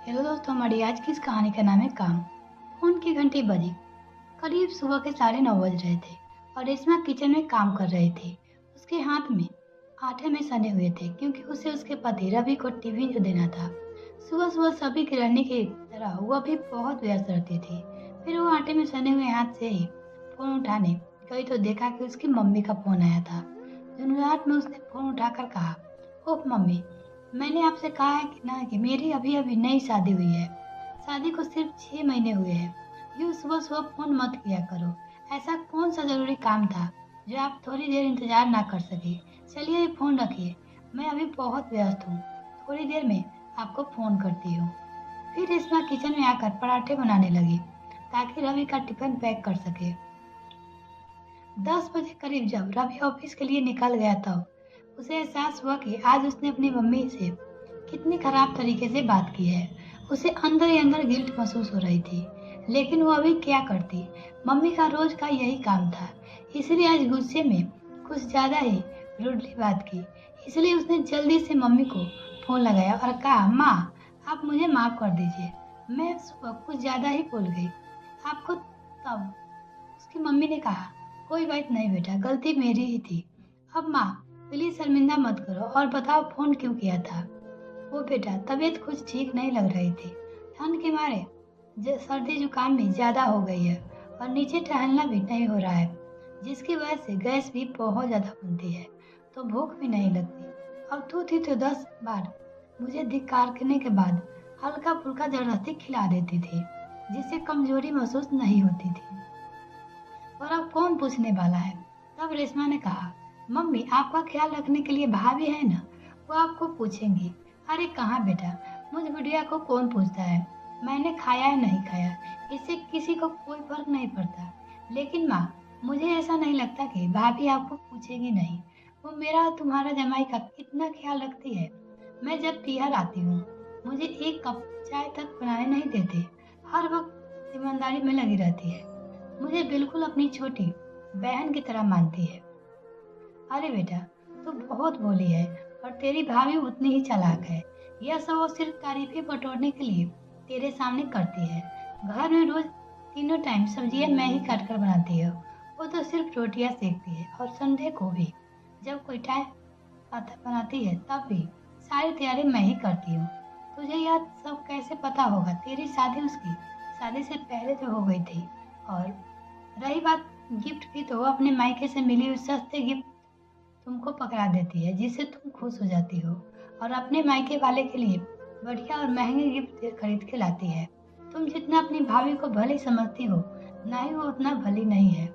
Hello दोस्तों, हमारी आज की इस कहानी का नाम है काम। फोन की घंटी बजी। करीब सुबह के 9:30 बज रहे थे और रेशमा किचन में काम कर रही थी। उसके हाथ में आटे में सने हुए थे क्योंकि उसे उसके पति रवि को टिफिन जो देना था। सुबह सुबह सभी गृहिणी की तरह वह भी बहुत व्यस्त रहती थी। फिर वो आटे में सने हुए हाथ से ही फोन उठाने गई तो देखा कि उसकी मम्मी का फोन आया था। झुंझुनाहट में उसने फोन उठाकर कहा, ओह मम्मी, मैंने आपसे कहा है कि ना कि मेरी अभी अभी नई शादी हुई है। शादी को सिर्फ 6 महीने हुए हैं। यूँ सुबह सुबह फोन मत किया करो। ऐसा कौन सा जरूरी काम था जो आप थोड़ी देर इंतजार ना कर सके? चलिए ये फोन रखिए, मैं अभी बहुत व्यस्त हूँ। थोड़ी देर में आपको फोन करती हूँ। फिर रेशमा किचन में आकर पराठे बनाने लगी ताकि रवि का टिफिन पैक कर सके। 10 बजे करीब जब रवि ऑफिस के लिए निकल गया तब उसे एहसास हुआ कि आज उसने अपनी मम्मी से कितनी खराब तरीके से बात की है। उसे अंदर ही अंदर गिल्ट महसूस हो रही थी, लेकिन वो अभी क्या करती। मम्मी का रोज का यही काम था, इसलिए आज गुस्से में कुछ ज्यादा ही रूडली बात की। इसलिए उसने जल्दी से मम्मी को फोन लगाया और कहा, माँ, आप मुझे माफ कर दीजिए, मैं सुबह कुछ ज्यादा ही बोल गई आपको। तब उसकी मम्मी ने कहा, कोई बात नहीं बेटा, गलती मेरी ही थी। अब माँ, प्लीज शर्मिंदा मत करो और बताओ फोन क्यों किया था। वो बेटा, तबीयत कुछ ठीक नहीं लग रही थी। ठंड के मारे सर्दी जुकाम भी ज्यादा हो गई है और नीचे टहलना भी नहीं हो रहा है, जिसकी वजह से गैस भी बहुत ज्यादा बनती है तो भूख भी नहीं लगती। अब तू थी तो 10 बार मुझे धिक्कार करने के बाद हल्का फुल्का जबरदस्ती खिला देती थी, जिससे कमजोरी महसूस नहीं होती थी। और अब कौन पूछने वाला है। तब रेशमा ने कहा, मम्मी, आपका ख्याल रखने के लिए भाभी है ना, वो आपको पूछेंगी। अरे कहाँ बेटा, मुझ बुढ़िया को कौन पूछता है, मैंने खाया है नहीं खाया, इससे किसी को कोई फर्क नहीं पड़ता। लेकिन माँ, मुझे ऐसा नहीं लगता कि भाभी आपको पूछेगी नहीं। वो मेरा और तुम्हारा जमाई का कितना ख्याल रखती है। मैं जब तिहर आती हूँ मुझे एक कप चाय तक बनाने नहीं देते। हर वक्त ईमानदारी में लगी रहती है, मुझे बिल्कुल अपनी छोटी बहन की तरह मानती है। अरे बेटा, तू बहुत भोली है और तेरी भाभी उतनी ही चालाक है। यह सब वो सिर्फ तारीफें बटोरने के लिए तेरे सामने करती है। घर में रोज तीनों टाइम सब्जियां मैं ही काट कर बनाती हूँ, वो तो सिर्फ रोटियां सेकती है। और संडे को भी जब कोई टाइम बनाती है तब भी सारी तैयारी मैं ही करती हूँ। तुझे यह सब कैसे पता होगा? तेरी शादी उसकी शादी से पहले जो हो गई थी। और रही बात गिफ्ट की, तो वो अपने मायके से मिली हुई सस्ते गिफ्ट तुमको पकड़ा देती है, जिससे तुम खुश हो जाती हो और अपने मायके वाले के लिए बढ़िया और महंगे गिफ्ट खरीद के लाती है। तुम जितना अपनी भाभी को भली समझती हो, ना ही वो उतना भली नहीं है।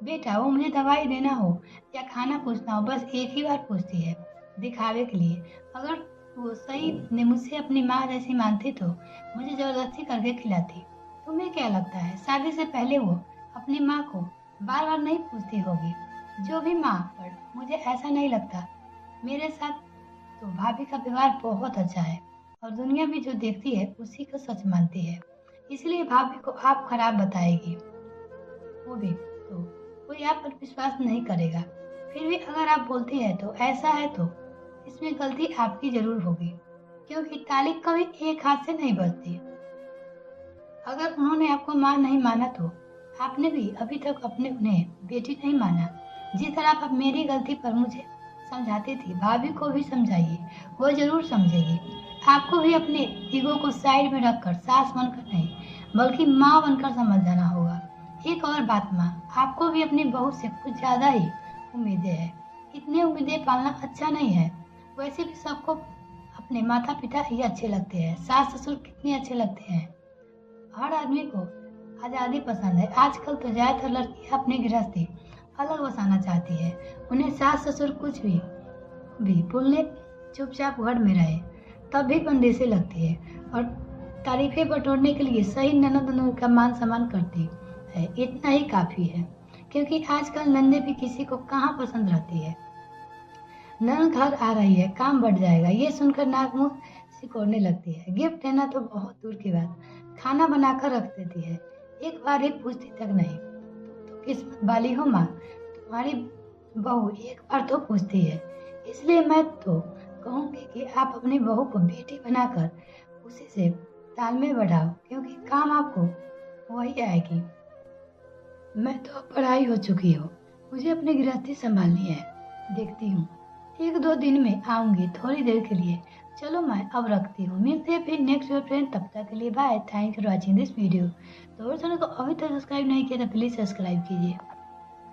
बेटा, वो मुझे दवाई देना हो या खाना पूछना हो, बस एक ही बार पूछती है, दिखावे के लिए। अगर वो सही ने मुझसे अपनी माँ जैसी मानती तो मुझे जबरदस्ती करके खिलाती। तुम्हें क्या लगता है शादी से पहले वो अपनी माँ को बार बार नहीं पूछती होगी? जो भी माँ, पर मुझे ऐसा नहीं लगता। मेरे साथ तो भाभी का व्यवहार बहुत अच्छा है और दुनिया भी जो देखती है उसी को सच मानती है। इसलिए भाभी को आप खराब बताएगी, वो भी तो कोई आप पर विश्वास नहीं करेगा। फिर भी अगर आप बोलती है तो ऐसा है तो इसमें गलती आपकी जरूर होगी, क्योंकि ताली कभी एक हाथ से नहीं बजती। अगर उन्होंने आपको माँ नहीं माना तो आपने भी अभी तक अपने उन्हें बेटी नहीं माना। जिस तरह आप मेरी गलती पर मुझे समझाती थी, भाभी को भी समझाइए, वो जरूर समझेगी। आपको भी अपने ईगो को साइड में रखकर सास बनकर नहीं बल्कि माँ बनकर समझ जाना होगा। एक और बात माँ, आपको भी अपनी बहू से कुछ ज्यादा ही उम्मीदें हैं। इतनी उम्मीदें पालना अच्छा नहीं है। वैसे भी सबको अपने माता पिता ही अच्छे लगते हैं, सास ससुर कितने अच्छे लगते हैं। हर आदमी को आजादी पसंद है। आजकल तो ज्यादातर लड़कियां अपनी गृहस्थी अलग बसाना चाहती है। उन्हें सास ससुर कुछ भी बोलने चुपचाप घर में रहे तब भी बंदिशें लगती है और तारीफें बटोरने के लिए सही ननद ननद का मान सम्मान करती है। इतना ही काफी है, क्योंकि आजकल नंदे भी किसी को कहाँ पसंद रहती है। ननद घर आ रही है, काम बढ़ जाएगा, ये सुनकर नाक मुंह सिकोड़ने लगती है। गिफ्ट देना तो बहुत दूर की बात, खाना बनाकर रख देती है, एक बार ही पूछती तक नहीं। तुम तो किस्मत वाली हो माँ, तुम्हारी बहू एक बार तो पूछती है। इसलिए मैं तो कहूँगी कि आप अपनी बहू को बेटी बनाकर उसी से तालमेल बढ़ाओ, क्योंकि काम आपको वही आएगी। मैं तो अब पढ़ाई हो चुकी हूँ, मुझे अपनी गृहस्थी संभालनी है। देखती हूँ, 1-2 दिन में आऊँगी, थोड़ी देर के लिए। चलो मैं अब रखती हूँ, मिलते हैं फिर नेक्स्ट फ्रेंड। तब तक के लिए bye. Thank you for watching this video. तो अगर चैनल को अभी तक सब्सक्राइब नहीं किया तो प्लीज़ सब्सक्राइब कीजिए।